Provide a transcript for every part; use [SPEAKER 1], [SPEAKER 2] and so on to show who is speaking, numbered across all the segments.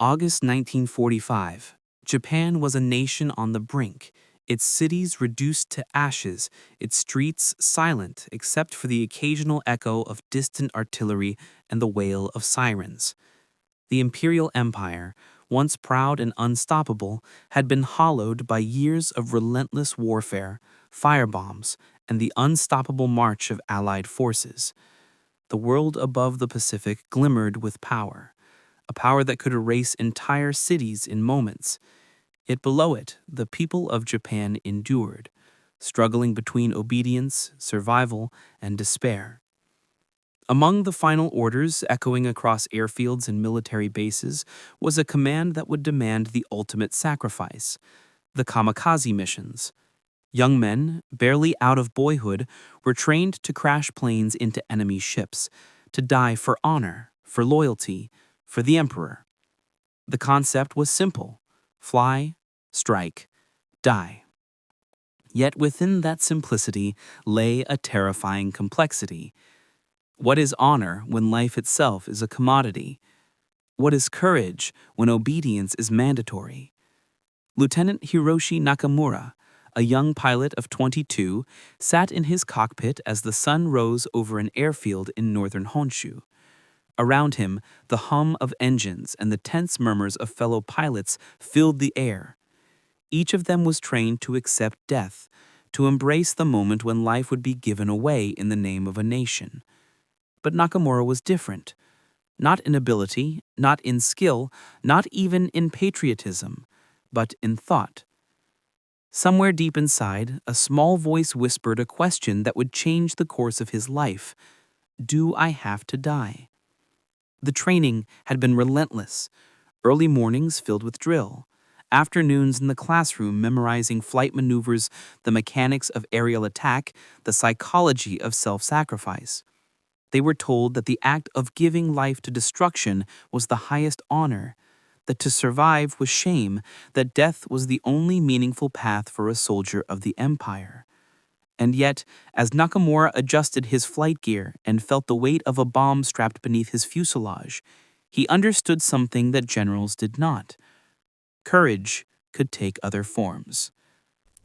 [SPEAKER 1] August 1945. Japan was a nation on the brink, its cities reduced to ashes, its streets silent except for the occasional echo of distant artillery and the wail of sirens. The imperial empire, once proud and unstoppable, had been hollowed by years of relentless warfare, firebombs, and the unstoppable march of Allied forces. The world above the Pacific glimmered with power, a power that could erase entire cities in moments. Yet below it, the people of Japan endured, struggling between obedience, survival, and despair. Among the final orders echoing across airfields and military bases was a command that would demand the ultimate sacrifice: the kamikaze missions. Young men, barely out of boyhood, were trained to crash planes into enemy ships, to die for honor, for loyalty, for the emperor. The concept was simple: fly, strike, die. Yet within that simplicity lay a terrifying complexity. What is honor when life itself is a commodity? What is courage when obedience is mandatory? Lieutenant Hiroshi Nakamura, a young pilot of 22, sat in his cockpit as the sun rose over an airfield in northern Honshu. Around him, the hum of engines and the tense murmurs of fellow pilots filled the air. Each of them was trained to accept death, to embrace the moment when life would be given away in the name of a nation. But Nakamura was different. Not in ability, not in skill, not even in patriotism, but in thought. Somewhere deep inside, a small voice whispered a question that would change the course of his life. Do I have to die? The training had been relentless. Early mornings filled with drill, afternoons in the classroom memorizing flight maneuvers, the mechanics of aerial attack, the psychology of self-sacrifice. They were told that the act of giving life to destruction was the highest honor, that to survive was shame, that death was the only meaningful path for a soldier of the empire. And yet, as Nakamura adjusted his flight gear and felt the weight of a bomb strapped beneath his fuselage, he understood something that generals did not. Courage could take other forms.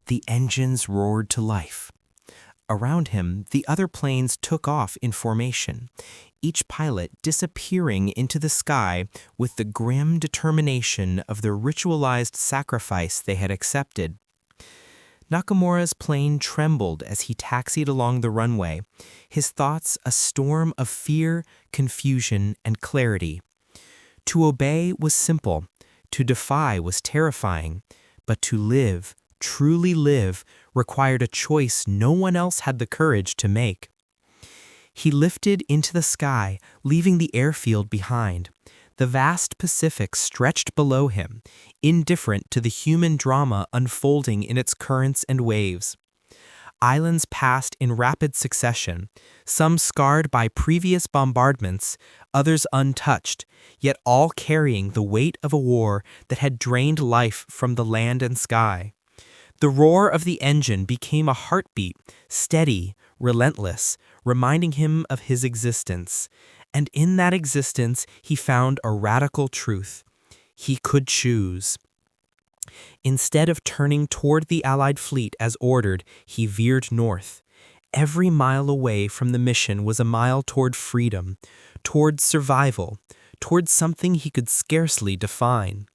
[SPEAKER 2] The engines roared to life. Around him, the other planes took off in formation, each pilot disappearing into the sky with the grim determination of the ritualized sacrifice they had accepted. Nakamura's plane trembled as he taxied along the runway, his thoughts a storm of fear, confusion, and clarity. To obey was simple, to defy was terrifying, but to live, truly live, required a choice no one else had the courage to make. He lifted into the sky, leaving the airfield behind. The vast Pacific stretched below him, indifferent to the human drama unfolding in its currents and waves. Islands passed in rapid succession, some scarred by previous bombardments, others untouched, yet all carrying the weight of a war that had drained life from the land and sky. The roar of the engine became a heartbeat, steady, relentless, reminding him of his existence. And in that existence, he found a radical truth. He could choose. Instead of turning toward the Allied fleet as ordered, he veered north. Every mile away from the mission was a mile toward freedom, toward survival, toward something he could scarcely define.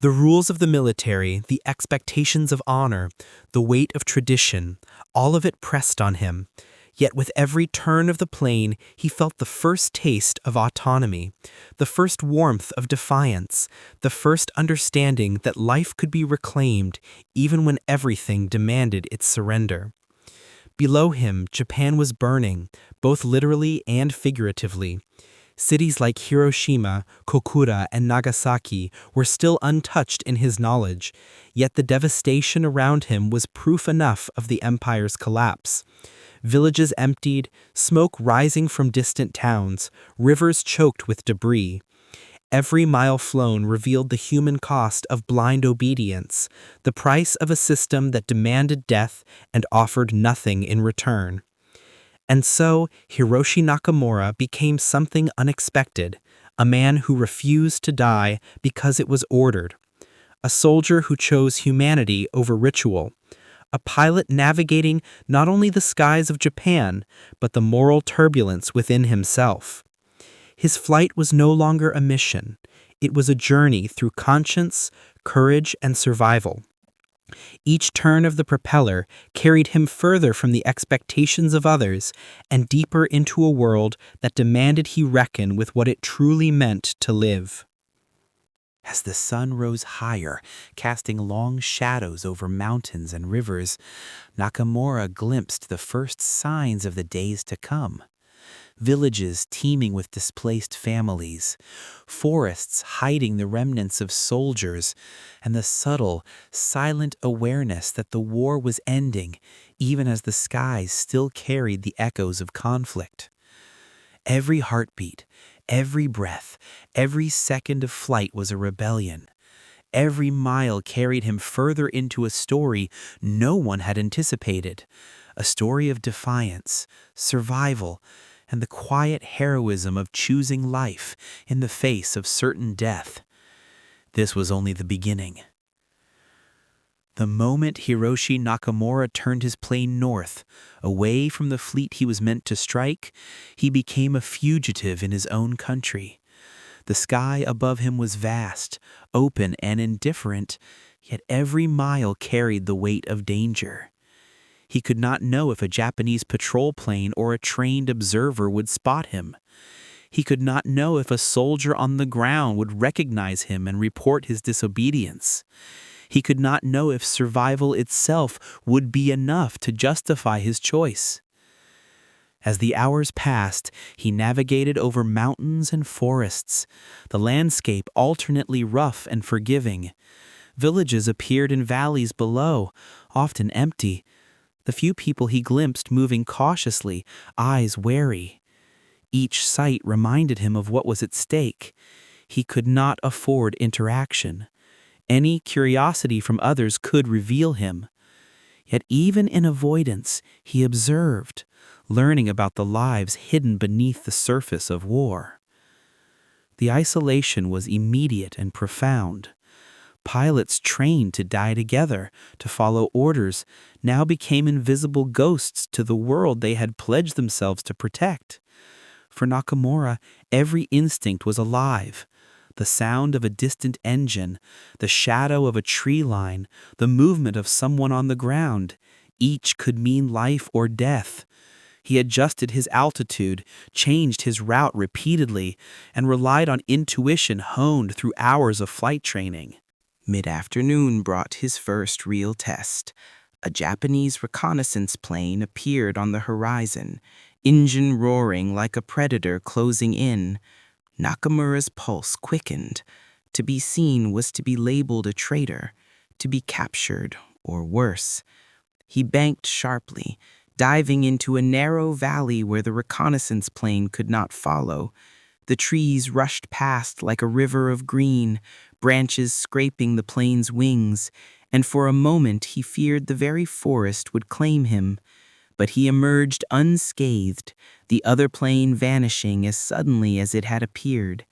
[SPEAKER 2] The rules of the military, the expectations of honor, the weight of tradition, all of it pressed on him. Yet with every turn of the plane, he felt the first taste of autonomy, the first warmth of defiance, the first understanding that life could be reclaimed even when everything demanded its surrender. Below him, Japan was burning, both literally and figuratively. Cities like Hiroshima, Kokura, and Nagasaki were still untouched in his knowledge, yet the devastation around him was proof enough of the empire's collapse. Villages emptied, smoke rising from distant towns, rivers choked with debris. Every mile flown revealed the human cost of blind obedience, the price of a system that demanded death and offered nothing in return. And so, Hiroshi Nakamura became something unexpected, a man who refused to die because it was ordered, a soldier who chose humanity over ritual, a pilot navigating not only the skies of Japan, but the moral turbulence within himself. His flight was no longer a mission. It was a journey through conscience, courage, and survival. Each turn of the propeller carried him further from the expectations of others and deeper into a world that demanded he reckon with what it truly meant to live. As the sun rose higher, casting long shadows over mountains and rivers, Nakamura glimpsed the first signs of the days to come. Villages teeming with displaced families, forests hiding the remnants of soldiers, and the subtle, silent awareness that the war was ending, even as the skies still carried the echoes of conflict. Every heartbeat, every breath, every second of flight was a rebellion. Every mile carried him further into a story no one had anticipated, a story of defiance, survival, and the quiet heroism of choosing life in the face of certain death. This was only the beginning. The moment Hiroshi Nakamura turned his plane north, away from the fleet he was meant to strike, he became a fugitive in his own country. The sky above him was vast, open, and indifferent, yet every mile carried the weight of danger. He could not know if a Japanese patrol plane or a trained observer would spot him. He could not know if a soldier on the ground would recognize him and report his disobedience. He could not know if survival itself would be enough to justify his choice. As the hours passed, he navigated over mountains and forests, the landscape alternately rough and forgiving. Villages appeared in valleys below, often empty. The few people he glimpsed moving cautiously, eyes wary. Each sight reminded him of what was at stake. He could not afford interaction. Any curiosity from others could reveal him. Yet even in avoidance, he observed, learning about the lives hidden beneath the surface of war. The isolation was immediate and profound. Pilots trained to die together, to follow orders, now became invisible ghosts to the world they had pledged themselves to protect. For Nakamura, every instinct was alive. The sound of a distant engine, the shadow of a tree line, the movement of someone on the ground, each could mean life or death. He adjusted his altitude, changed his route repeatedly, and relied on intuition honed through hours of flight training. Mid-afternoon brought his first real test. A Japanese reconnaissance plane appeared on the horizon, engine roaring like a predator closing in. Nakamura's pulse quickened. To be seen was to be labeled a traitor, to be captured, or worse. He banked sharply, diving into a narrow valley where the reconnaissance plane could not follow. The trees rushed past like a river of green, branches scraping the plane's wings, and for a moment he feared the very forest would claim him. But he emerged unscathed, the other plane vanishing as suddenly as it had appeared.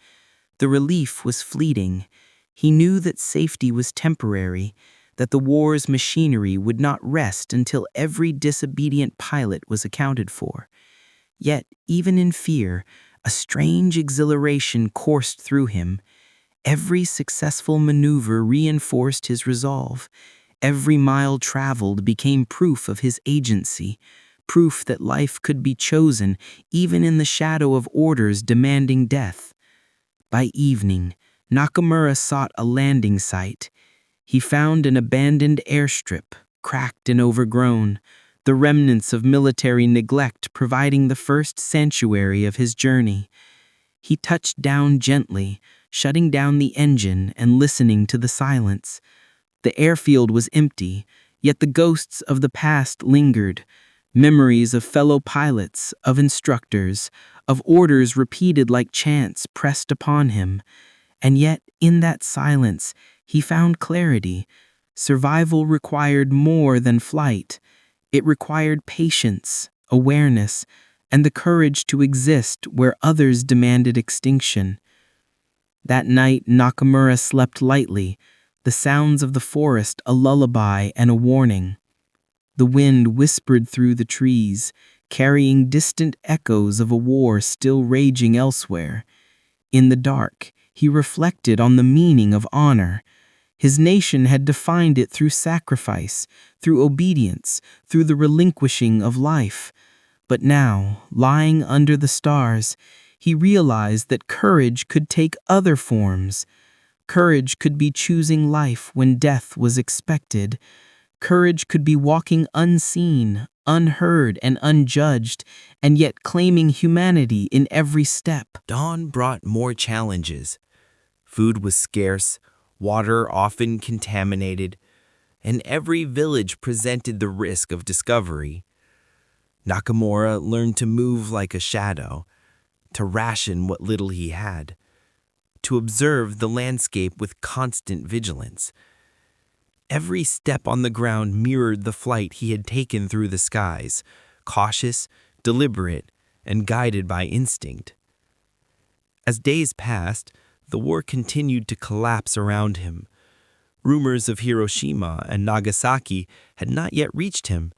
[SPEAKER 2] The relief was fleeting. He knew that safety was temporary, that the war's machinery would not rest until every disobedient pilot was accounted for. Yet, even in fear, a strange exhilaration coursed through him. Every successful maneuver reinforced his resolve. Every mile traveled became proof of his agency, proof that life could be chosen even in the shadow of orders demanding death. By evening, Nakamura sought a landing site. He found an abandoned airstrip, cracked and overgrown, the remnants of military neglect providing the first sanctuary of his journey. He touched down gently, shutting down the engine and listening to the silence. The airfield was empty, yet the ghosts of the past lingered. Memories of fellow pilots, of instructors, of orders repeated like chants pressed upon him. And yet, in that silence, he found clarity. Survival required more than flight. It required patience, awareness, and the courage to exist where others demanded extinction.
[SPEAKER 3] That night, Nakamura slept lightly, the sounds of the forest a lullaby and a warning. The wind whispered through the trees, carrying distant echoes of a war still raging elsewhere. In the dark, he reflected on the meaning of honor. His nation had defined it through sacrifice, through obedience, through the relinquishing of life. But now, lying under the stars, he realized that courage could take other forms. Courage could be choosing life when death was expected. Courage could be walking unseen, unheard, and unjudged, and yet claiming humanity in every step.
[SPEAKER 2] Dawn brought more challenges. Food was scarce, water often contaminated, and every village presented the risk of discovery. Nakamura learned to move like a shadow, to ration what little he had, to observe the landscape with constant vigilance. Every step on the ground mirrored the flight he had taken through the skies, cautious, deliberate, and guided by instinct. As days passed, the war continued to collapse around him. Rumors of Hiroshima and Nagasaki had not yet reached him,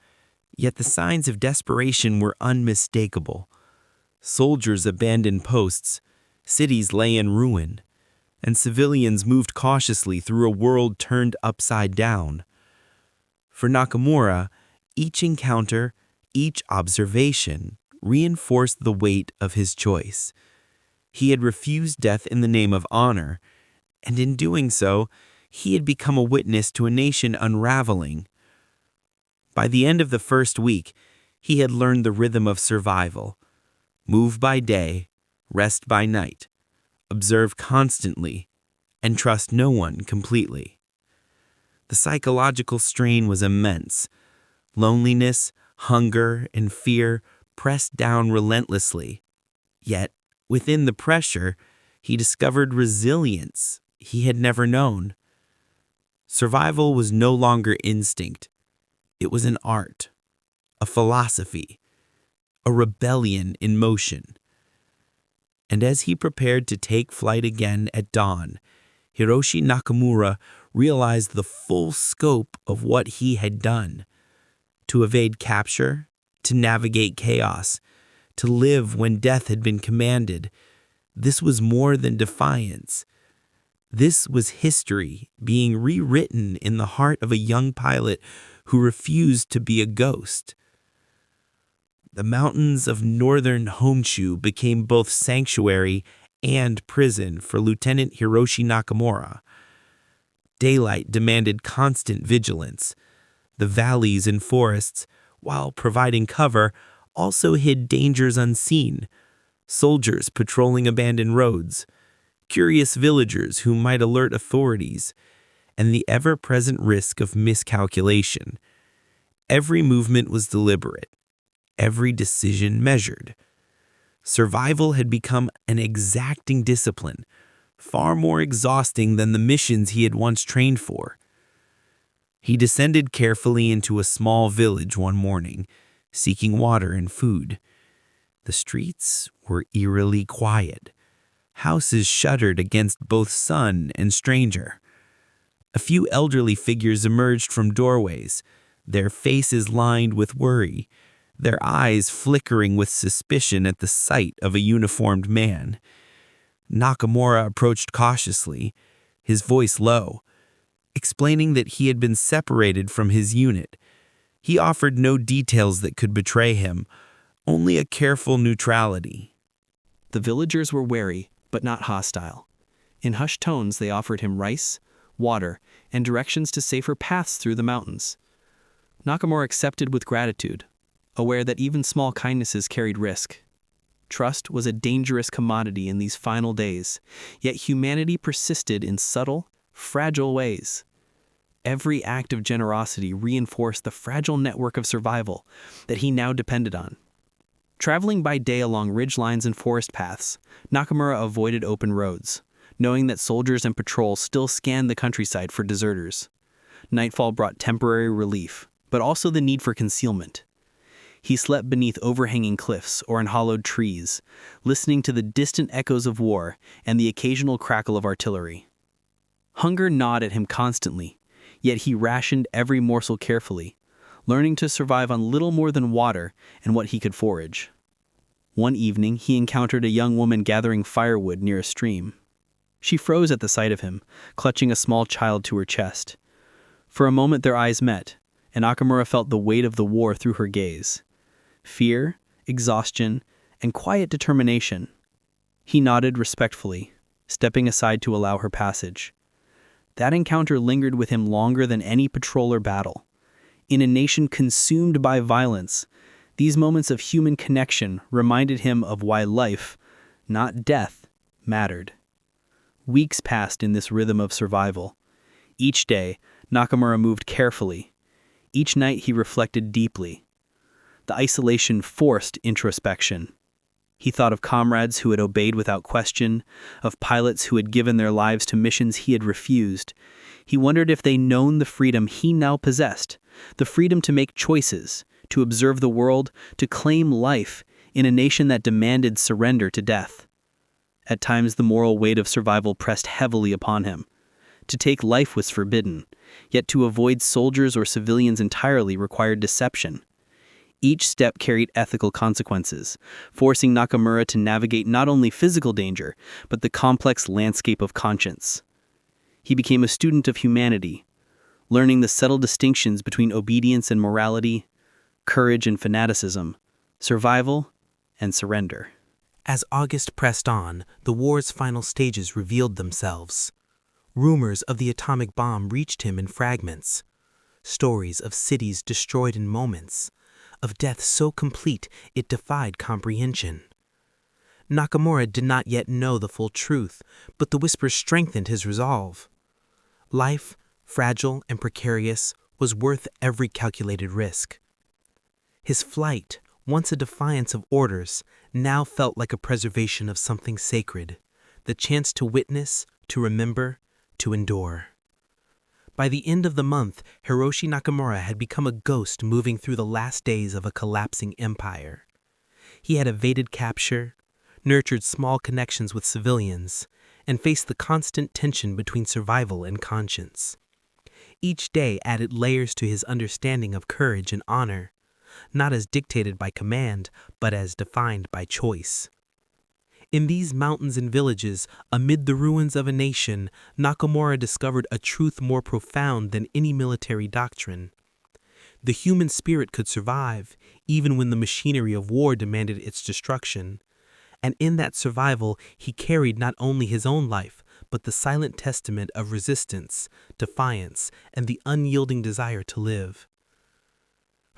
[SPEAKER 2] yet the signs of desperation were unmistakable. Soldiers abandoned posts, cities lay in ruin, and civilians moved cautiously through a world turned upside down. For Nakamura, each encounter, each observation reinforced the weight of his choice. He had refused death in the name of honor, and in doing so, he had become a witness to a nation unraveling. By the end of the first week, he had learned the rhythm of survival. Move by day, rest by night, observe constantly, and trust no one completely. The psychological strain was immense. Loneliness, hunger, and fear pressed down relentlessly. Yet, within the pressure, he discovered resilience he had never known. Survival was no longer instinct. It was an art, a philosophy, a rebellion in motion. And as he prepared to take flight again at dawn, Hiroshi Nakamura realized the full scope of what he had done. To evade capture, to navigate chaos, to live when death had been commanded. This was more than defiance. This was history being rewritten in the heart of a young pilot who refused to be a ghost. The mountains of northern Honshu became both sanctuary and prison for Lieutenant Hiroshi Nakamura. Daylight demanded constant vigilance. The valleys and forests, while providing cover, also hid dangers unseen. Soldiers patrolling abandoned roads, curious villagers who might alert authorities, and the ever-present risk of miscalculation. Every movement was deliberate, every decision measured. Survival had become an exacting discipline, far more exhausting than the missions he had once trained for. He descended carefully into a small village one morning, seeking water and food. The streets were eerily quiet. Houses shuddered against both sun and stranger. A few elderly figures emerged from doorways, their faces lined with worry, their eyes flickering with suspicion at the sight of a uniformed man. Nakamura approached cautiously, his voice low, explaining that he had been separated from his unit. He offered no details that could betray him, only a careful neutrality.
[SPEAKER 1] The villagers were wary, but not hostile. In hushed tones, they offered him rice, water, and directions to safer paths through the mountains. Nakamura accepted with gratitude, aware that even small kindnesses carried risk. Trust was a dangerous commodity in these final days, yet humanity persisted in subtle, fragile ways. Every act of generosity reinforced the fragile network of survival that he now depended on. Traveling by day along ridge lines and forest paths, Nakamura avoided open roads, knowing that soldiers and patrols still scanned the countryside for deserters. Nightfall brought temporary relief, but also the need for concealment. He slept beneath overhanging cliffs or in hollowed trees, listening to the distant echoes of war and the occasional crackle of artillery. Hunger gnawed at him constantly, yet he rationed every morsel carefully, learning to survive on little more than water and what he could forage. One evening, he encountered a young woman gathering firewood near a stream. She froze at the sight of him, clutching a small child to her chest. For a moment their eyes met, and Nakamura felt the weight of the war through her gaze. Fear, exhaustion, and quiet determination. He nodded respectfully, stepping aside to allow her passage. That encounter lingered with him longer than any patrol or battle. In a nation consumed by violence, these moments of human connection reminded him of why life, not death, mattered. Weeks passed in this rhythm of survival. Each day, Nakamura moved carefully. Each night he reflected deeply. The isolation forced introspection. He thought of comrades who had obeyed without question, of pilots who had given their lives to missions he had refused. He wondered if they'd known the freedom he now possessed, the freedom to make choices, to observe the world, to claim life in a nation that demanded surrender to death. At times the moral weight of survival pressed heavily upon him. To take life was forbidden, yet to avoid soldiers or civilians entirely required deception. Each step carried ethical consequences, forcing Nakamura to navigate not only physical danger, but the complex landscape of conscience. He became a student of humanity, learning the subtle distinctions between obedience and morality, courage and fanaticism, survival and surrender.
[SPEAKER 2] As August pressed on, the war's final stages revealed themselves. Rumors of the atomic bomb reached him in fragments. Stories of cities destroyed in moments, of death so complete it defied comprehension. Nakamura did not yet know the full truth, but the whispers strengthened his resolve. Life, fragile and precarious, was worth every calculated risk. His flight, once a defiance of orders, now felt like a preservation of something sacred, the chance to witness, to remember, to endure. By the end of the month, Hiroshi Nakamura had become a ghost moving through the last days of a collapsing empire. He had evaded capture, nurtured small connections with civilians, and faced the constant tension between survival and conscience. Each day added layers to his understanding of courage and honor, not as dictated by command, but as defined by choice. In these mountains and villages, amid the ruins of a nation, Nakamura discovered a truth more profound than any military doctrine. The human spirit could survive, even when the machinery of war demanded its destruction. And in that survival, he carried not only his own life, but the silent testament of resistance, defiance, and the unyielding desire to live.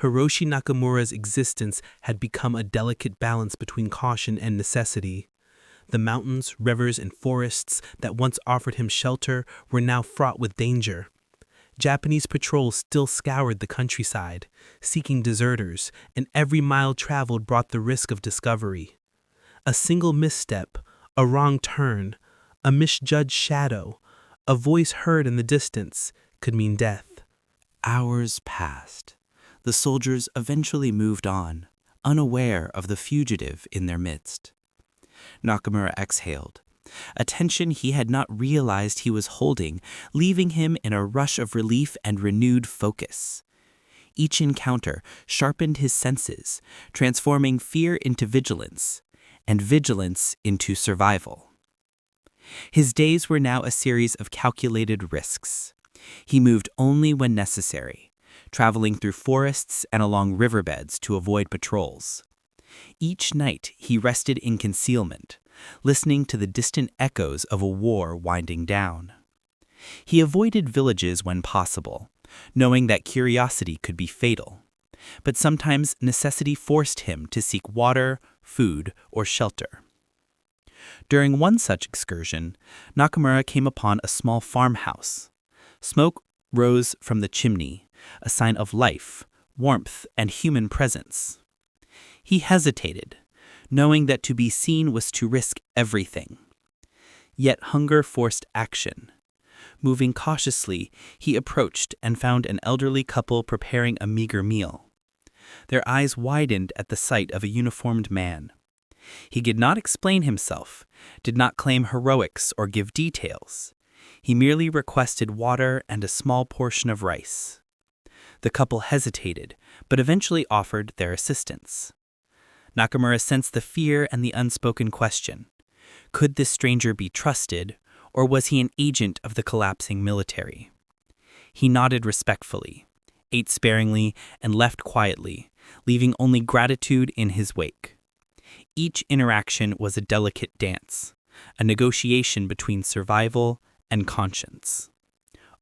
[SPEAKER 2] Hiroshi Nakamura's existence had become a delicate balance between caution and necessity. The mountains, rivers, and forests that once offered him shelter were now fraught with danger. Japanese patrols still scoured the countryside, seeking deserters, and every mile traveled brought the risk of discovery. A single misstep, a wrong turn, a misjudged shadow, a voice heard in the distance could mean death.
[SPEAKER 4] Hours passed. The soldiers eventually moved on, unaware of the fugitive in their midst. Nakamura exhaled, a tension he had not realized he was holding, leaving him in a rush of relief and renewed focus. Each encounter sharpened his senses, transforming fear into vigilance, and vigilance into survival. His days were now a series of calculated risks. He moved only when necessary, traveling through forests and along riverbeds to avoid patrols. Each night he rested in concealment, listening to the distant echoes of a war winding down. He avoided villages when possible, knowing that curiosity could be fatal. But sometimes necessity forced him to seek water, food, or shelter. During one such excursion, Nakamura came upon a small farmhouse. Smoke rose from the chimney, a sign of life, warmth, and human presence. He hesitated, knowing that to be seen was to risk everything. Yet hunger forced action. Moving cautiously, he approached and found an elderly couple preparing a meager meal. Their eyes widened at the sight of a uniformed man. He did not explain himself, did not claim heroics or give details. He merely requested water and a small portion of rice. The couple hesitated, but eventually offered their assistance. Nakamura sensed the fear and the unspoken question. Could this stranger be trusted, or was he an agent of the collapsing military? He nodded respectfully, ate sparingly, and left quietly, leaving only gratitude in his wake. Each interaction was a delicate dance, a negotiation between survival and conscience.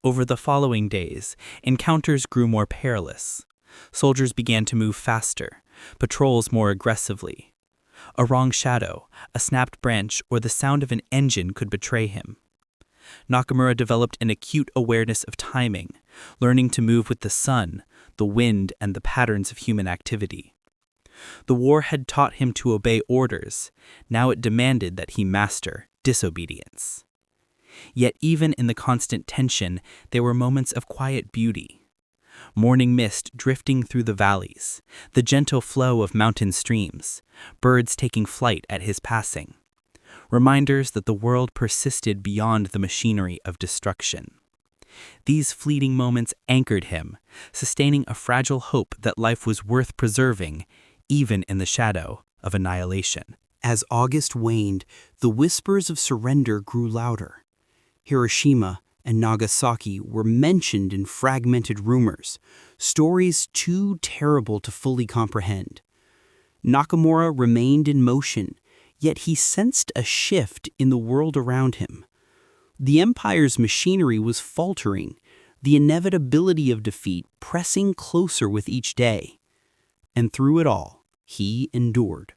[SPEAKER 4] Over the following days, encounters grew more perilous. Soldiers began to move faster, patrols more aggressively. A wrong shadow, a snapped branch, or the sound of an engine could betray him. Nakamura developed an acute awareness of timing, learning to move with the sun, the wind, and the patterns of human activity. The war had taught him to obey orders. Now it demanded that he master disobedience. Yet even in the constant tension, there were moments of quiet beauty. Morning mist drifting through the valleys, the gentle flow of mountain streams, birds taking flight at his passing. Reminders that the world persisted beyond the machinery of destruction. These fleeting moments anchored him, sustaining a fragile hope that life was worth preserving, even in the shadow of annihilation.
[SPEAKER 1] As August waned, the whispers of surrender grew louder. Hiroshima and Nagasaki were mentioned in fragmented rumors, stories too terrible to fully comprehend. Nakamura remained in motion, yet he sensed a shift in the world around him. The Empire's machinery was faltering, the inevitability of defeat pressing closer with each day. And through it all, he endured.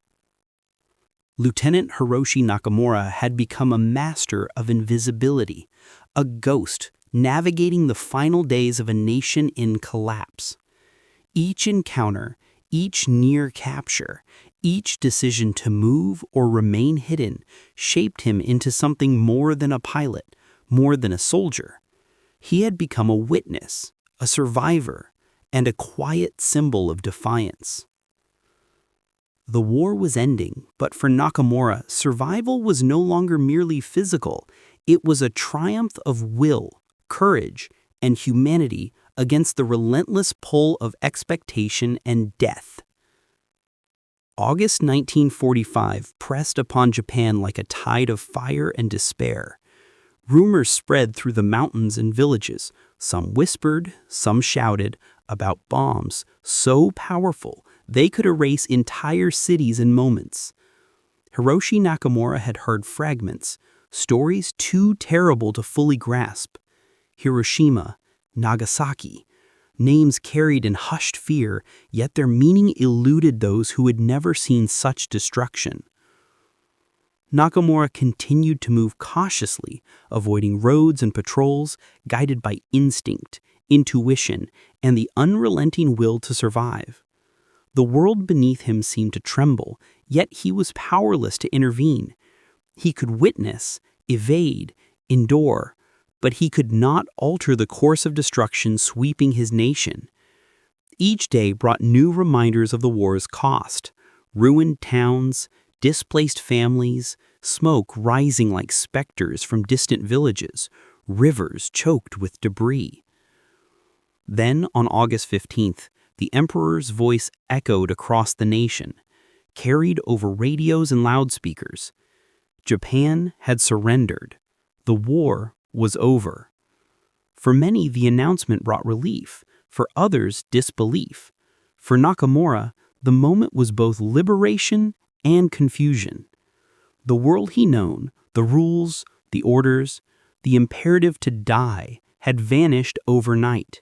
[SPEAKER 1] Lieutenant Hiroshi Nakamura had become a master of invisibility, a ghost navigating the final days of a nation in collapse. Each encounter, each near capture, each decision to move or remain hidden shaped him into something more than a pilot, more than a soldier. He had become a witness, a survivor, and a quiet symbol of defiance. The war was ending, but for Nakamura, survival was no longer merely physical. It was a triumph of will, courage, and humanity against the relentless pull of expectation and death. August 1945 pressed upon Japan like a tide of fire and despair. Rumors spread through the mountains and villages. Some whispered, some shouted, about bombs so powerful they could erase entire cities in moments. Hiroshi Nakamura had heard fragments, stories too terrible to fully grasp. Hiroshima, Nagasaki, names carried in hushed fear, yet their meaning eluded those who had never seen such destruction. Nakamura continued to move cautiously, avoiding roads and patrols, guided by instinct, intuition, and the unrelenting will to survive. The world beneath him seemed to tremble, yet he was powerless to intervene. He could witness, evade, endure, but he could not alter the course of destruction sweeping his nation. Each day brought new reminders of the war's cost: ruined towns, displaced families, smoke rising like specters from distant villages, rivers choked with debris. Then, on August 15th, the emperor's voice echoed across the nation, carried over radios and loudspeakers. Japan had surrendered. The war was over. For many, the announcement brought relief. For others, disbelief. For Nakamura, the moment was both liberation and confusion. The world he known, the rules, the orders, the imperative to die had vanished overnight.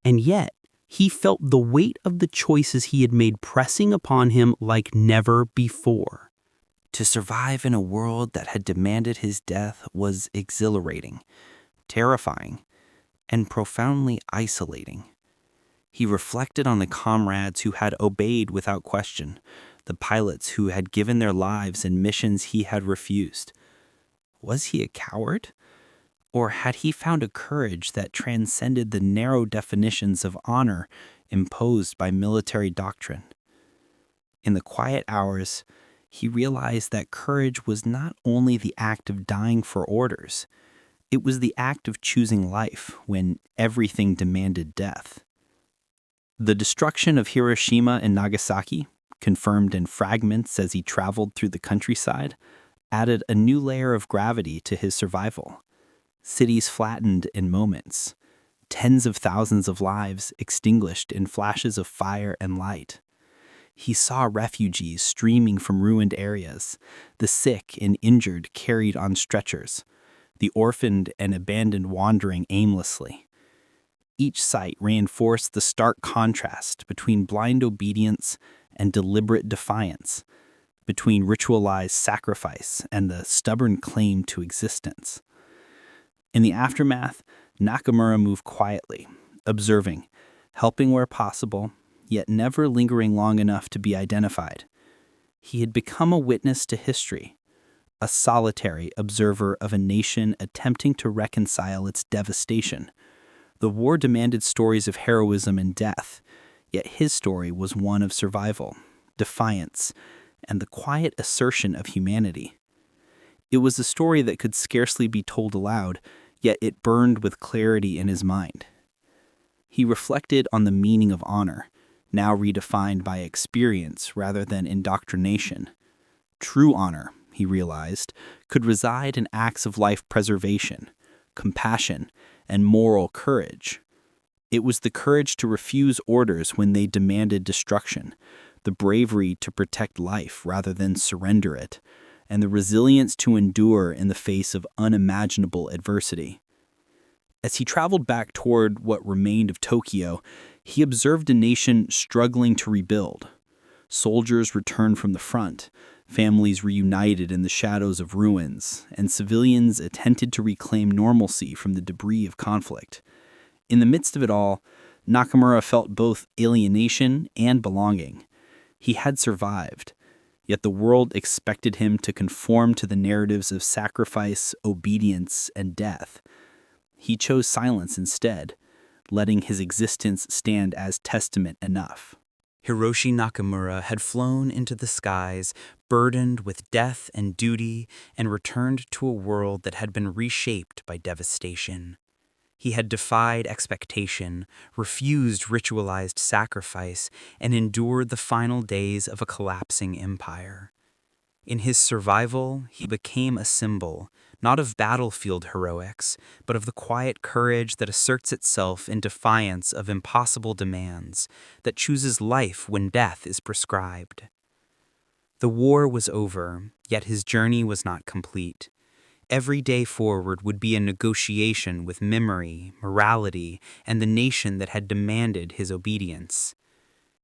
[SPEAKER 1] And yet, he felt the weight of the choices he had made pressing upon him like never before.
[SPEAKER 4] To survive in a world that had demanded his death was exhilarating, terrifying, and profoundly isolating. He reflected on the comrades who had obeyed without question, the pilots who had given their lives in missions he had refused. Was he a coward? Or had he found a courage that transcended the narrow definitions of honor imposed by military doctrine? In the quiet hours, he realized that courage was not only the act of dying for orders, it was the act of choosing life when everything demanded death. The destruction of Hiroshima and Nagasaki, confirmed in fragments as he traveled through the countryside, added a new layer of gravity to his survival. Cities flattened in moments, tens of thousands of lives extinguished in flashes of fire and light. He saw refugees streaming from ruined areas, the sick and injured carried on stretchers, the orphaned and abandoned wandering aimlessly. Each sight reinforced the stark contrast between blind obedience and deliberate defiance, between ritualized sacrifice and the stubborn claim to existence. In the aftermath, Nakamura moved quietly, observing, helping where possible, yet never lingering long enough to be identified. He had become a witness to history, a solitary observer of a nation attempting to reconcile its devastation. The war demanded stories of heroism and death, yet his story was one of survival, defiance, and the quiet assertion of humanity. It was a story that could scarcely be told aloud, yet it burned with clarity in his mind. He reflected on the meaning of honor, now redefined by experience rather than indoctrination. True honor, he realized, could reside in acts of life preservation, compassion, and moral courage. It was the courage to refuse orders when they demanded destruction, the bravery to protect life rather than surrender it, and the resilience to endure in the face of unimaginable adversity. As he traveled back toward what remained of Tokyo, he observed a nation struggling to rebuild. Soldiers returned from the front, families reunited in the shadows of ruins, and civilians attempted to reclaim normalcy from the debris of conflict. In the midst of it all, Nakamura felt both alienation and belonging. He had survived, yet the world expected him to conform to the narratives of sacrifice, obedience, and death. He chose silence instead, letting his existence stand as testament enough.
[SPEAKER 1] Hiroshi Nakamura had flown into the skies, burdened with death and duty, and returned to a world that had been reshaped by devastation. He had defied expectation, refused ritualized sacrifice, and endured the final days of a collapsing empire. In his survival, he became a symbol, not of battlefield heroics, but of the quiet courage that asserts itself in defiance of impossible demands, that chooses life when death is prescribed. The war was over, yet his journey was not complete. Every day forward would be a negotiation with memory, morality, and the nation that had demanded his obedience.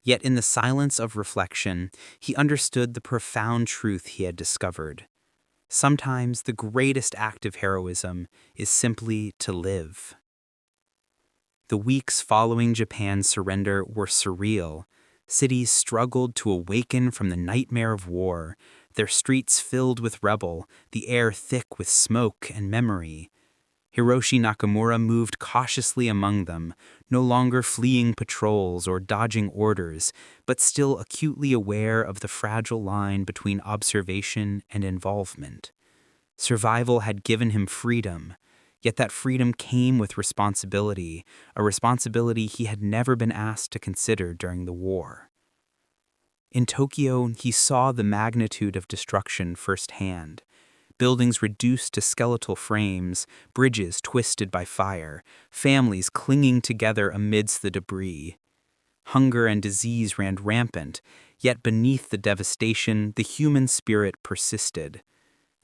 [SPEAKER 1] Yet in the silence of reflection, he understood the profound truth he had discovered. Sometimes the greatest act of heroism is simply to live. The weeks following Japan's surrender were surreal. Cities struggled to awaken from the nightmare of war, their streets filled with rebel, the air thick with smoke and memory. Hiroshi Nakamura moved cautiously among them, no longer fleeing patrols or dodging orders, but still acutely aware of the fragile line between observation and involvement. Survival had given him freedom, yet that freedom came with responsibility, a responsibility he had never been asked to consider during the war. In Tokyo, he saw the magnitude of destruction firsthand. Buildings reduced to skeletal frames, bridges twisted by fire, families clinging together amidst the debris. Hunger and disease ran rampant, yet beneath the devastation, the human spirit persisted.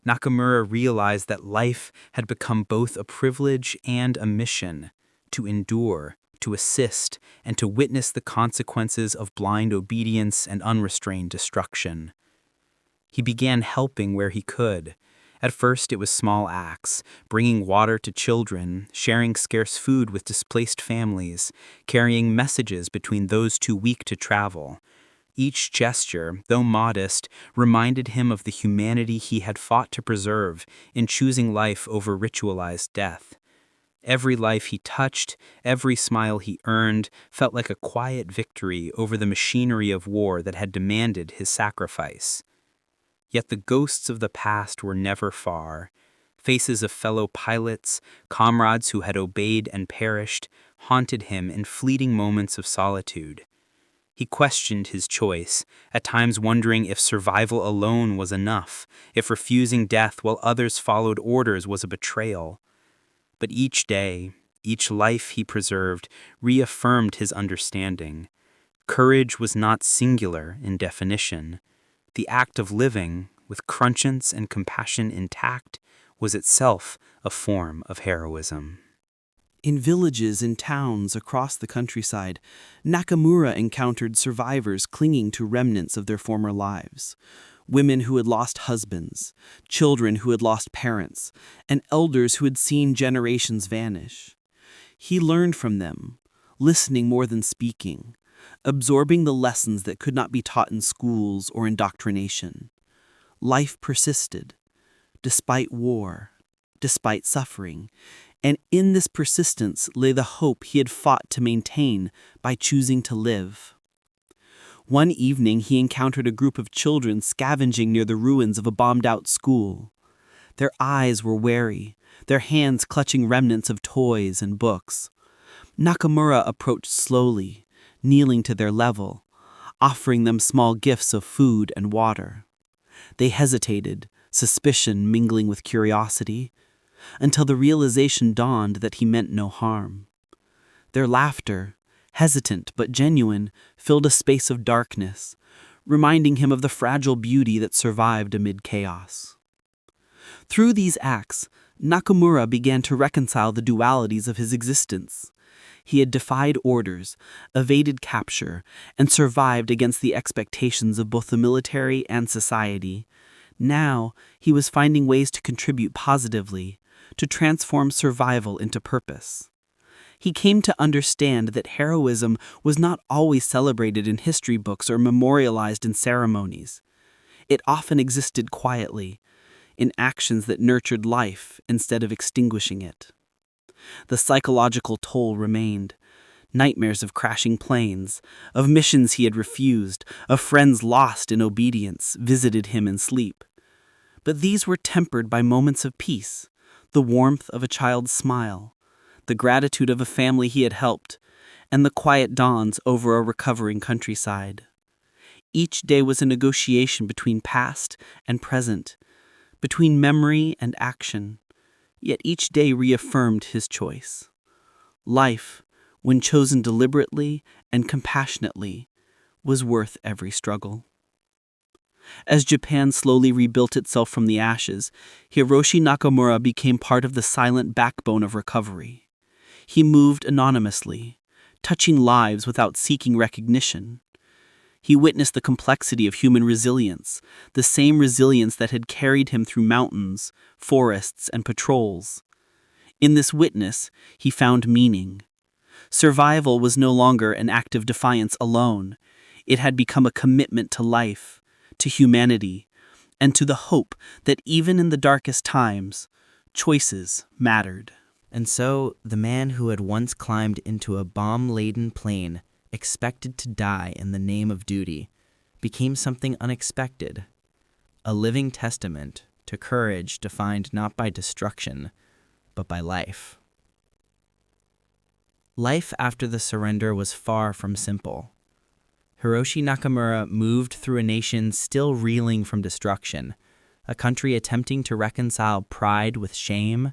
[SPEAKER 1] Nakamura realized that life had become both a privilege and a mission, to endure, to assist, and to witness the consequences of blind obedience and unrestrained destruction. He began helping where he could. At first, it was small acts, bringing water to children, sharing scarce food with displaced families, carrying messages between those too weak to travel.
[SPEAKER 4] Each gesture, though modest, reminded him of the humanity he had fought to preserve in choosing life over ritualized death. Every life he touched, every smile he earned, felt like a quiet victory over the machinery of war that had demanded his sacrifice. Yet the ghosts of the past were never far. Faces of fellow pilots, comrades who had obeyed and perished, haunted him in fleeting moments of solitude. He questioned his choice, at times wondering if survival alone was enough, if refusing death while others followed orders was a betrayal. But each day, each life he preserved, reaffirmed his understanding. Courage was not singular in definition. The act of living, with conscience and compassion intact, was itself a form of heroism.
[SPEAKER 5] In villages and towns across the countryside, Nakamura encountered survivors clinging to remnants of their former lives. Women who had lost husbands, children who had lost parents, and elders who had seen generations vanish. He learned from them, listening more than speaking, absorbing the lessons that could not be taught in schools or indoctrination. Life persisted, despite war, despite suffering, and in this persistence lay the hope he had fought to maintain by choosing to live. One evening he encountered a group of children scavenging near the ruins of a bombed-out school. Their eyes were wary, their hands clutching remnants of toys and books. Nakamura approached slowly, kneeling to their level, offering them small gifts of food and water. They hesitated, suspicion mingling with curiosity, until the realization dawned that he meant no harm. Their laughter, hesitant but genuine, filled a space of darkness, reminding him of the fragile beauty that survived amid chaos. Through these acts, Nakamura began to reconcile the dualities of his existence. He had defied orders, evaded capture, and survived against the expectations of both the military and society. Now, he was finding ways to contribute positively, to transform survival into purpose. He came to understand that heroism was not always celebrated in history books or memorialized in ceremonies. It often existed quietly, in actions that nurtured life instead of extinguishing it. The psychological toll remained. Nightmares of crashing planes, of missions he had refused, of friends lost in obedience, visited him in sleep. But these were tempered by moments of peace, the warmth of a child's smile, the gratitude of a family he had helped, and the quiet dawns over a recovering countryside. Each day was a negotiation between past and present, between memory and action, yet each day reaffirmed his choice. Life, when chosen deliberately and compassionately, was worth every struggle. As Japan slowly rebuilt itself from the ashes, Hiroshi Nakamura became part of the silent backbone of recovery. He moved anonymously, touching lives without seeking recognition. He witnessed the complexity of human resilience, the same resilience that had carried him through mountains, forests, and patrols. In this witness, he found meaning. Survival was no longer an act of defiance alone. It had become a commitment to life, to humanity, and to the hope that even in the darkest times, choices mattered.
[SPEAKER 2] And so, the man who had once climbed into a bomb-laden plane, expected to die in the name of duty, became something unexpected, a living testament to courage defined not by destruction, but by life. Life after the surrender was far from simple. Hiroshi Nakamura moved through a nation still reeling from destruction, a country attempting to reconcile pride with shame,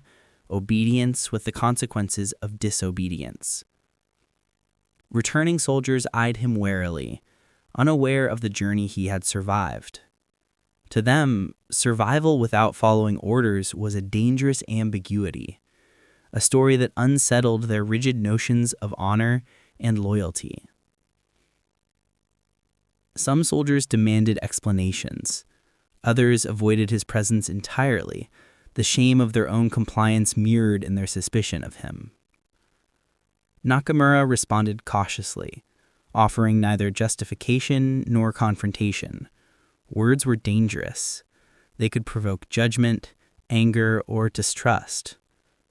[SPEAKER 2] obedience with the consequences of disobedience. Returning soldiers eyed him warily, unaware of the journey he had survived. To them, survival without following orders was a dangerous ambiguity, a story that unsettled their rigid notions of honor and loyalty. Some soldiers demanded explanations. Others avoided his presence entirely, the shame of their own compliance mirrored in their suspicion of him. Nakamura responded cautiously,
[SPEAKER 6] offering neither justification nor confrontation. Words were dangerous. They could provoke judgment, anger, or distrust.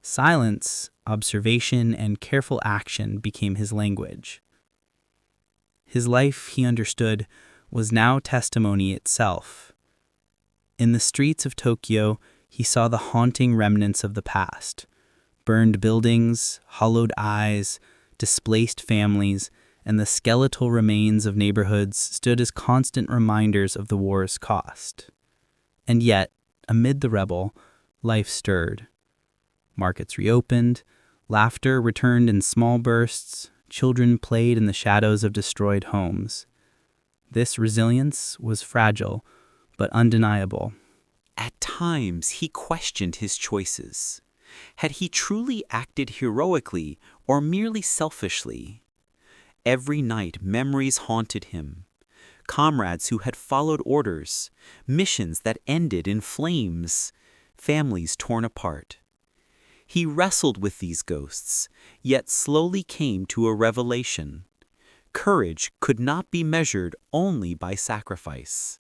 [SPEAKER 6] Silence, observation, and careful action became his language. His life, he understood, was now testimony itself. In the streets of Tokyo, he saw the haunting remnants of the past. Burned buildings, hollowed eyes, displaced families, and the skeletal remains of neighborhoods stood as constant reminders of the war's cost. And yet, amid the rubble, life stirred. Markets reopened, laughter returned in small bursts, children played in the shadows of destroyed homes. This resilience was fragile, but undeniable.
[SPEAKER 4] At times, he questioned his choices. Had he truly acted heroically or merely selfishly? Every night, memories haunted him. Comrades who had followed orders, missions that ended in flames, families torn apart. He wrestled with these ghosts, yet slowly came to a revelation. Courage could not be measured only by sacrifice.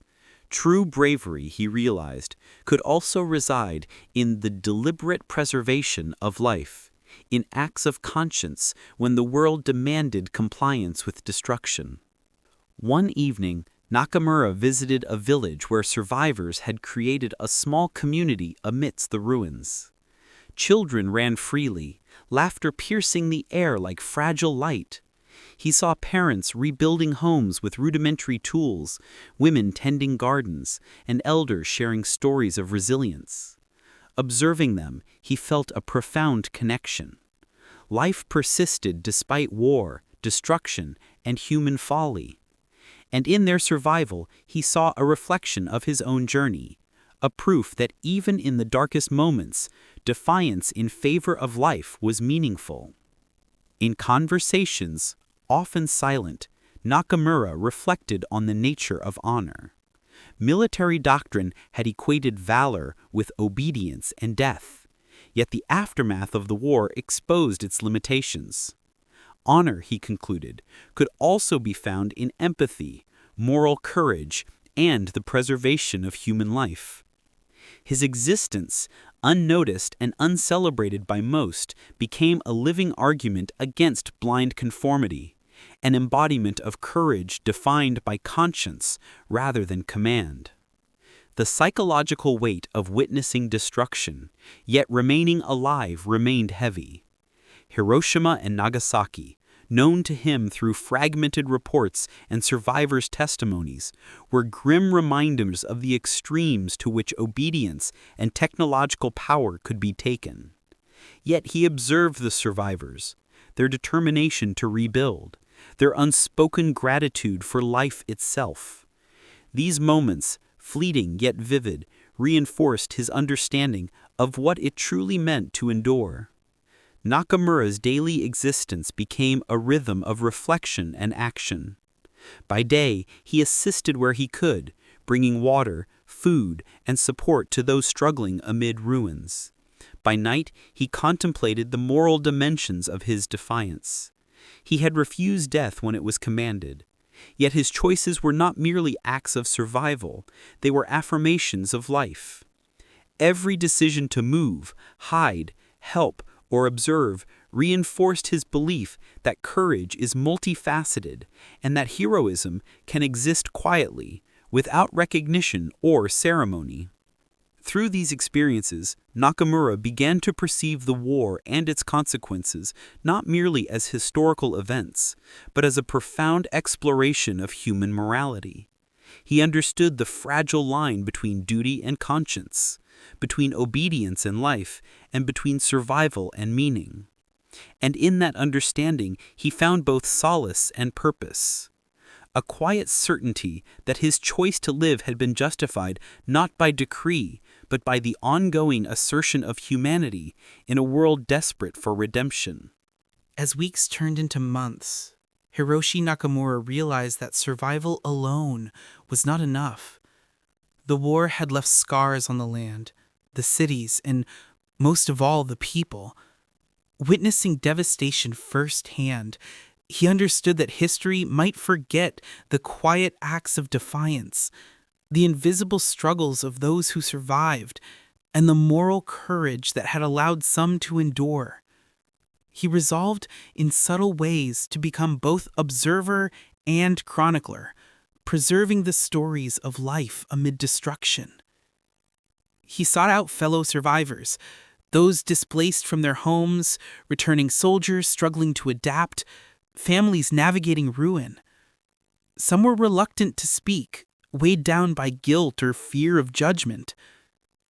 [SPEAKER 4] True bravery, he realized, could also reside in the deliberate preservation of life, in acts of conscience when the world demanded compliance with destruction. One evening, Nakamura visited a village where survivors had created a small community amidst the ruins. Children ran freely, laughter piercing the air like fragile light. He saw parents rebuilding homes with rudimentary tools, women tending gardens, and elders sharing stories of resilience. Observing them, he felt a profound connection. Life persisted despite war, destruction, and human folly. And in their survival, he saw a reflection of his own journey, a proof that even in the darkest moments, defiance in favor of life was meaningful. In conversations, often silent, Nakamura reflected on the nature of honor. Military doctrine had equated valor with obedience and death, yet the aftermath of the war exposed its limitations. Honor, he concluded, could also be found in empathy, moral courage, and the preservation of human life. His existence, unnoticed and uncelebrated by most, became a living argument against blind conformity, an embodiment of courage defined by conscience rather than command. The psychological weight of witnessing destruction, yet remaining alive, remained heavy. Hiroshima and Nagasaki, known to him through fragmented reports and survivors' testimonies, were grim reminders of the extremes to which obedience and technological power could be taken. Yet he observed the survivors, their determination to rebuild, their unspoken gratitude for life itself. These moments, fleeting yet vivid, reinforced his understanding of what it truly meant to endure. Nakamura's daily existence became a rhythm of reflection and action. By day, he assisted where he could, bringing water, food, and support to those struggling amid ruins. By night, he contemplated the moral dimensions of his defiance. He had refused death when it was commanded. Yet his choices were not merely acts of survival, they were affirmations of life. Every decision to move, hide, help, or observe reinforced his belief that courage is multifaceted and that heroism can exist quietly, without recognition or ceremony. Through these experiences, Nakamura began to perceive the war and its consequences not merely as historical events, but as a profound exploration of human morality. He understood the fragile line between duty and conscience, between obedience and life, and between survival and meaning. And in that understanding, he found both solace and purpose. A quiet certainty that his choice to live had been justified not by decree, but by the ongoing assertion of humanity in a world desperate for redemption.
[SPEAKER 7] As weeks turned into months, Hiroshi Nakamura realized that survival alone was not enough. The war had left scars on the land, the cities, and most of all, the people. Witnessing devastation firsthand, He understood that history might forget the quiet acts of defiance, the invisible struggles of those who survived, and the moral courage that had allowed some to endure. He resolved in subtle ways to become both observer and chronicler, preserving the stories of life amid destruction. He sought out fellow survivors, those displaced from their homes, returning soldiers struggling to adapt, families navigating ruin. Some were reluctant to speak, weighed down by guilt or fear of judgment.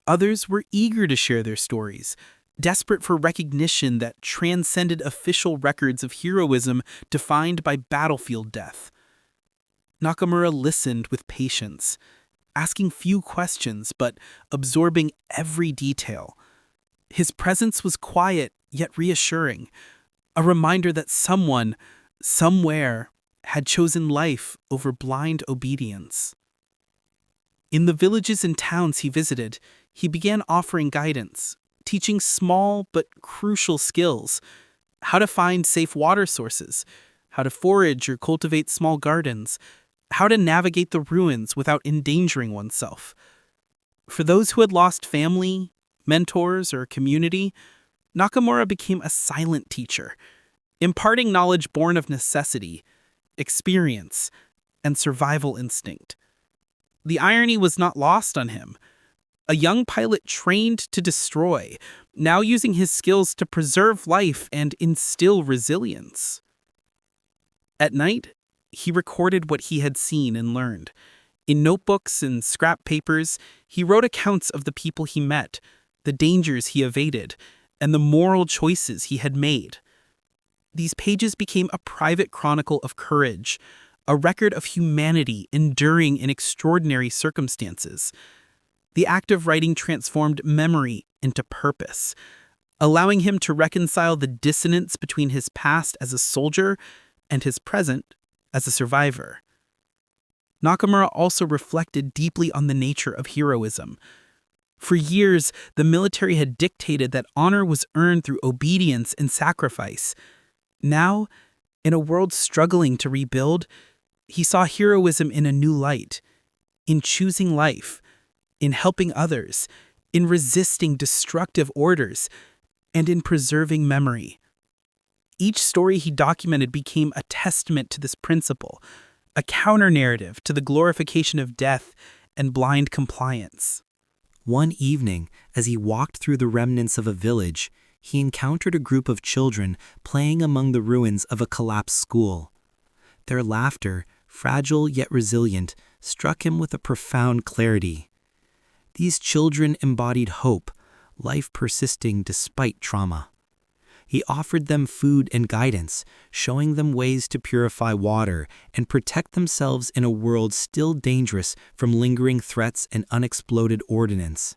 [SPEAKER 7] Others were eager to share their stories, desperate for recognition that transcended official records of heroism defined by battlefield death. Nakamura listened with patience, asking few questions but absorbing every detail. His presence was quiet yet reassuring, a reminder that someone, somewhere, had chosen life over blind obedience. In the villages and towns he visited, he began offering guidance, teaching small but crucial skills: how to find safe water sources, how to forage or cultivate small gardens, how to navigate the ruins without endangering oneself. For those who had lost family, mentors, or community, Nakamura became a silent teacher, imparting knowledge born of necessity, experience, and survival instinct. The irony was not lost on him. A young pilot trained to destroy, now using his skills to preserve life and instill resilience. At night, he recorded what he had seen and learned. In notebooks and scrap papers, he wrote accounts of the people he met, the dangers he evaded, and the moral choices he had made. These pages became a private chronicle of courage, a record of humanity enduring in extraordinary circumstances. The act of writing transformed memory into purpose, allowing him to reconcile the dissonance between his past as a soldier and his present as a survivor. Nakamura also reflected deeply on the nature of heroism. For years, the military had dictated that honor was earned through obedience and sacrifice. Now, in a world struggling to rebuild, he saw heroism in a new light, in choosing life, in helping others, in resisting destructive orders, and in preserving memory. Each story he documented became a testament to this principle, a counter-narrative to the glorification of death and blind compliance.
[SPEAKER 4] One evening, as he walked through the remnants of a village, he encountered a group of children playing among the ruins of a collapsed school. Their laughter, fragile yet resilient, struck him with a profound clarity. These children embodied hope, life persisting despite trauma. He offered them food and guidance, showing them ways to purify water and protect themselves in a world still dangerous from lingering threats and unexploded ordnance.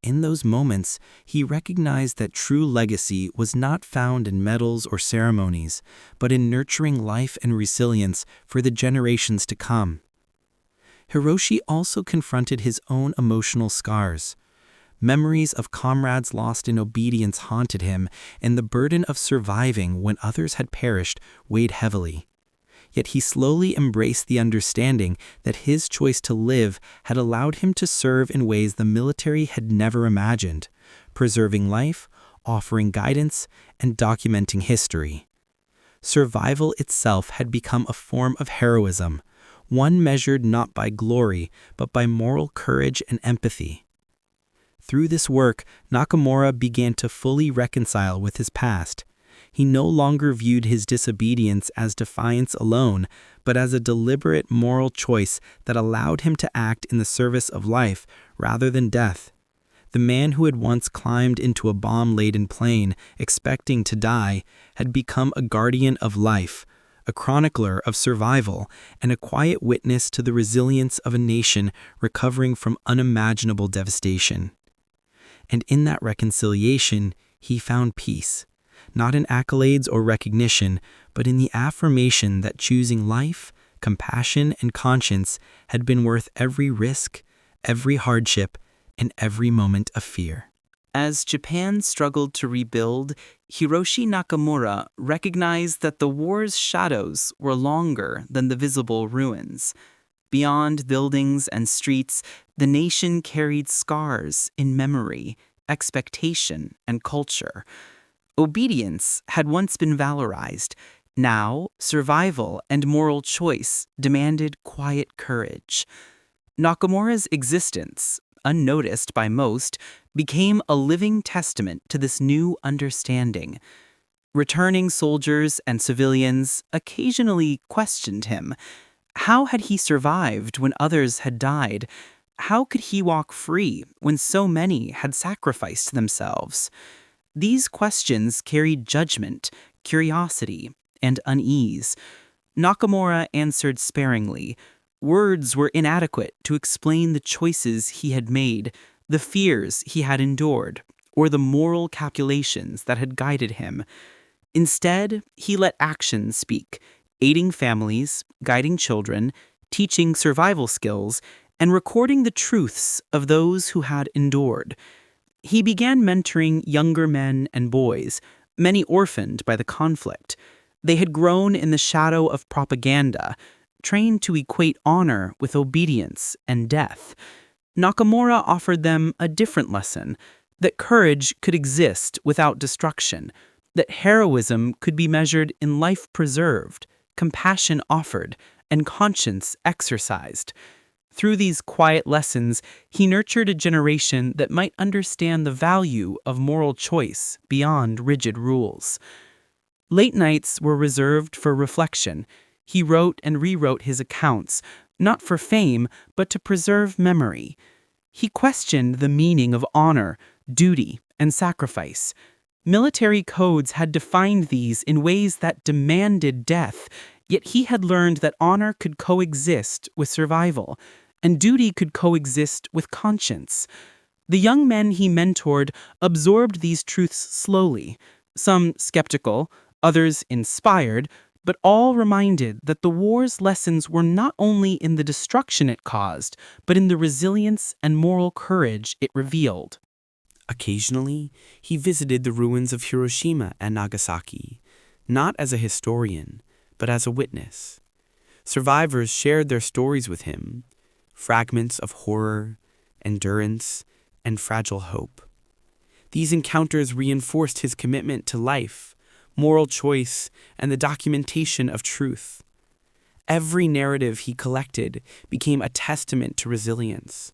[SPEAKER 4] In those moments, he recognized that true legacy was not found in medals or ceremonies, but in nurturing life and resilience for the generations to come. Hiroshi also confronted his own emotional scars. Memories of comrades lost in obedience haunted him, and the burden of surviving when others had perished weighed heavily. Yet he slowly embraced the understanding that his choice to live had allowed him to serve in ways the military had never imagined, preserving life, offering guidance, and documenting history. Survival itself had become a form of heroism, one measured not by glory, but by moral courage and empathy. Through this work, Nakamura began to fully reconcile with his past. He no longer viewed his disobedience as defiance alone, but as a deliberate moral choice that allowed him to act in the service of life rather than death. The man who had once climbed into a bomb-laden plane, expecting to die, had become a guardian of life, a chronicler of survival, and a quiet witness to the resilience of a nation recovering from unimaginable devastation. And in that reconciliation, he found peace, not in accolades or recognition, but in the affirmation that choosing life, compassion, and conscience had been worth every risk, every hardship, and every moment of fear.
[SPEAKER 6] As Japan struggled to rebuild, Hiroshi Nakamura recognized that the war's shadows were longer than the visible ruins. Beyond buildings and streets, the nation carried scars in memory, expectation, and culture. Obedience had once been valorized. Now, survival and moral choice demanded quiet courage. Nakamura's existence, unnoticed by most, became a living testament to this new understanding. Returning soldiers and civilians occasionally questioned him. How had he survived when others had died? How could he walk free when so many had sacrificed themselves? These questions carried judgment, curiosity, and unease. Nakamura answered sparingly. Words were inadequate to explain the choices he had made, the fears he had endured, or the moral calculations that had guided him. Instead, he let actions speak, aiding families, guiding children, teaching survival skills, and recording the truths of those who had endured. He began mentoring younger men and boys, many orphaned by the conflict. They had grown in the shadow of propaganda, trained to equate honor with obedience and death. Nakamura offered them a different lesson, that courage could exist without destruction, that heroism could be measured in life preserved, compassion offered, and conscience exercised. Through these quiet lessons, he nurtured a generation that might understand the value of moral choice beyond rigid rules. Late nights were reserved for reflection. He wrote and rewrote his accounts, not for fame, but to preserve memory. He questioned the meaning of honor, duty, and sacrifice. Military codes had defined these in ways that demanded death, yet he had learned that honor could coexist with survival, and duty could coexist with conscience. The young men he mentored absorbed these truths slowly, some skeptical, others inspired, but all reminded that the war's lessons were not only in the destruction it caused, but in the resilience and moral courage it revealed.
[SPEAKER 5] Occasionally, he visited the ruins of Hiroshima and Nagasaki, not as a historian, but as a witness. Survivors shared their stories with him, fragments of horror, endurance, and fragile hope. These encounters reinforced his commitment to life, moral choice, and the documentation of truth. Every narrative he collected became a testament to resilience,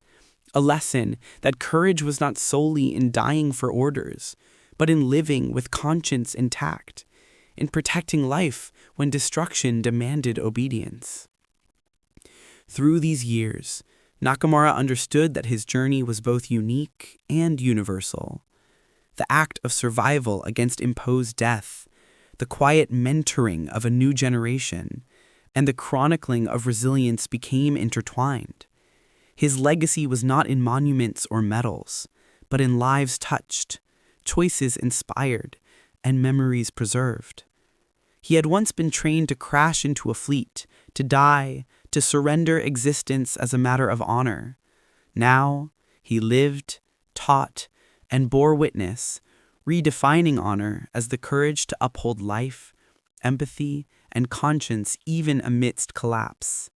[SPEAKER 5] a lesson that courage was not solely in dying for orders, but in living with conscience intact, in protecting life when destruction demanded obedience. Through these years, Nakamura understood that his journey was both unique and universal. The act of survival against imposed death, the quiet mentoring of a new generation, and the chronicling of resilience became intertwined. His legacy was not in monuments or medals, but in lives touched, choices inspired, and memories preserved. He had once been trained to crash into a fleet, to die, to surrender existence as a matter of honor. Now, he lived, taught, and bore witness, redefining honor as the courage to uphold life, empathy, and conscience even amidst collapse.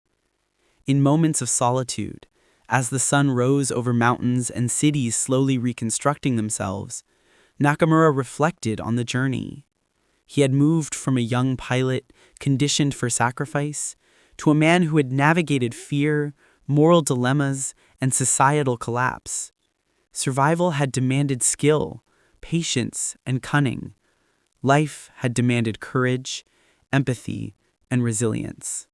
[SPEAKER 5] In moments of solitude, as the sun rose over mountains and cities slowly reconstructing themselves, Nakamura reflected on the journey. He had moved from a young pilot conditioned for sacrifice to a man who had navigated fear, moral dilemmas, and societal collapse. Survival had demanded skill, patience, and cunning. Life had demanded courage, empathy, and resilience.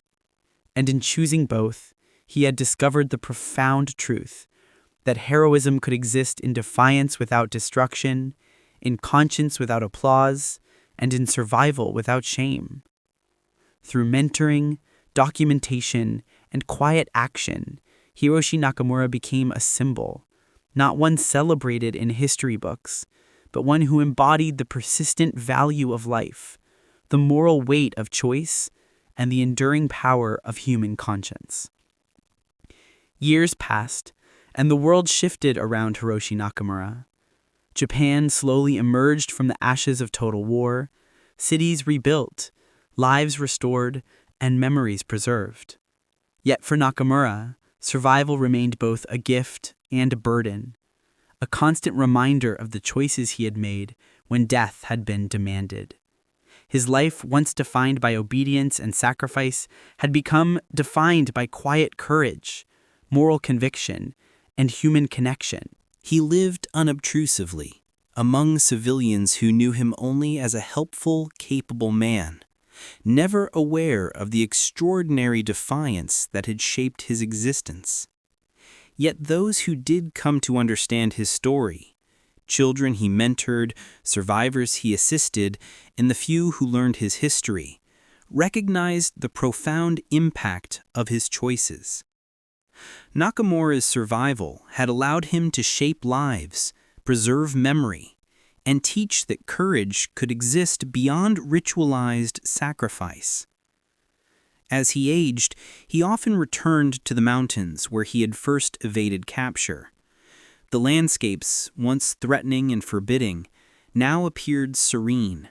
[SPEAKER 5] And in choosing both, he had discovered the profound truth that heroism could exist in defiance without destruction, in conscience without applause, and in survival without shame. Through mentoring, documentation, and quiet action, Hiroshi Nakamura became a symbol, not one celebrated in history books, but one who embodied the persistent value of life, the moral weight of choice, and the enduring power of human conscience. Years passed, and the world shifted around Hiroshi Nakamura.
[SPEAKER 6] Japan slowly emerged from the ashes of total war, cities rebuilt, lives restored, and memories preserved. Yet for Nakamura, survival remained both a gift and a burden, a constant reminder of the choices he had made when death had been demanded. His life, once defined by obedience and sacrifice, had become defined by quiet courage, moral conviction, and human connection.
[SPEAKER 4] He lived unobtrusively, among civilians who knew him only as a helpful, capable man, never aware of the extraordinary defiance that had shaped his existence. Yet those who did come to understand his story, children he mentored, survivors he assisted, and the few who learned his history, recognized the profound impact of his choices. Nakamura's survival had allowed him to shape lives, preserve memory, and teach that courage could exist beyond ritualized sacrifice. As he aged, he often returned to the mountains where he had first evaded capture. The landscapes, once threatening and forbidding, now appeared serene.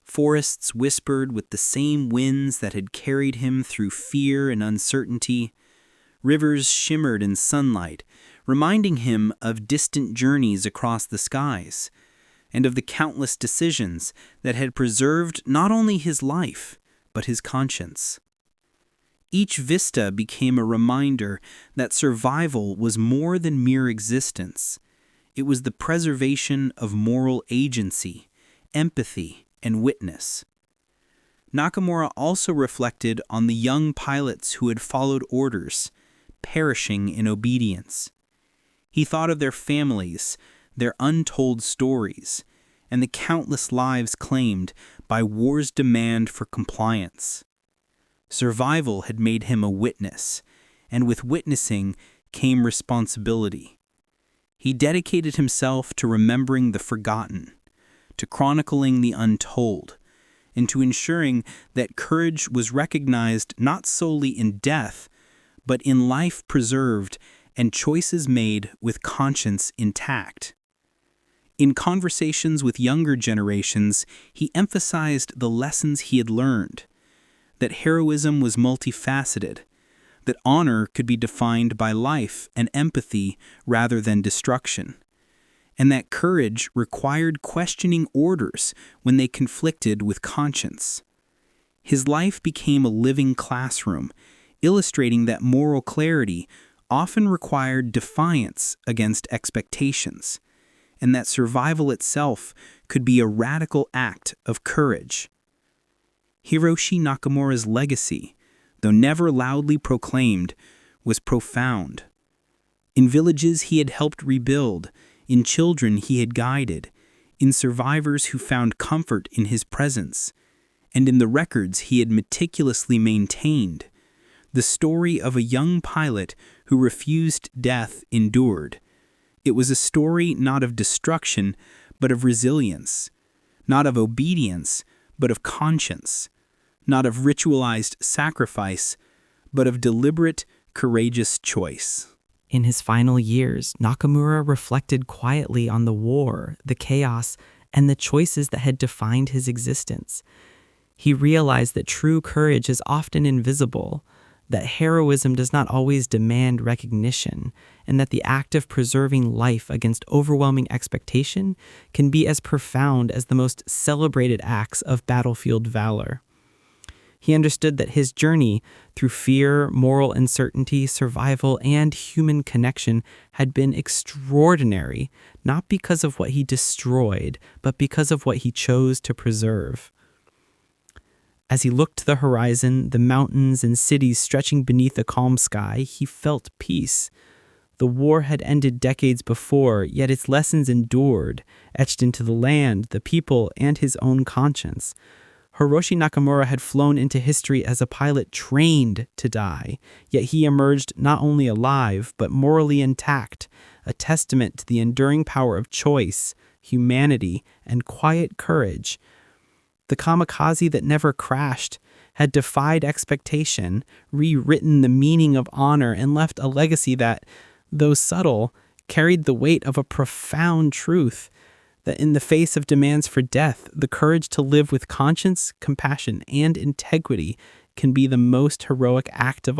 [SPEAKER 4] Forests whispered with the same winds that had carried him through fear and uncertainty. Rivers shimmered in sunlight, reminding him of distant journeys across the skies, and of the countless decisions that had preserved not only his life, but his conscience. Each vista became a reminder that survival was more than mere existence. It was the preservation of moral agency, empathy, and witness. Nakamura also reflected on the young pilots who had followed orders, perishing in obedience. He thought of their families, their untold stories, and the countless lives claimed by war's demand for compliance. Survival had made him a witness, and with witnessing came responsibility. He dedicated himself to remembering the forgotten, to chronicling the untold, and to ensuring that courage was recognized not solely in death, but in life preserved and choices made with conscience intact. In conversations with younger generations, he emphasized the lessons he had learned, that heroism was multifaceted, that honor could be defined by life and empathy rather than destruction, and that courage required questioning orders when they conflicted with conscience. His life became a living classroom, illustrating that moral clarity often required defiance against expectations, and that survival itself could be a radical act of courage. Hiroshi Nakamura's legacy, though never loudly proclaimed, was profound. In villages he had helped rebuild, in children he had guided, in survivors who found comfort in his presence, and in the records he had meticulously maintained, the story of a young pilot who refused death endured. It was a story not of destruction, but of resilience, not of obedience, but of conscience, not of ritualized sacrifice, but of deliberate, courageous choice.
[SPEAKER 3] In his final years, Nakamura reflected quietly on the war, the chaos, and the choices that had defined his existence. He realized that true courage is often invisible, that heroism does not always demand recognition, and that the act of preserving life against overwhelming expectation can be as profound as the most celebrated acts of battlefield valor. He understood that his journey through fear, moral uncertainty, survival, and human connection had been extraordinary, not because of what he destroyed, but because of what he chose to preserve. As he looked to the horizon, the mountains and cities stretching beneath a calm sky, he felt peace. The war had ended decades before, yet its lessons endured, etched into the land, the people, and his own conscience. Hiroshi Nakamura had flown into history as a pilot trained to die, yet he emerged not only alive, but morally intact, a testament to the enduring power of choice, humanity, and quiet courage. The kamikaze that never crashed had defied expectation, rewritten the meaning of honor, and left a legacy that, though subtle, carried the weight of a profound truth.
[SPEAKER 6] that in the face of demands for death, the courage to live with conscience, compassion, and integrity can be the most heroic act of all.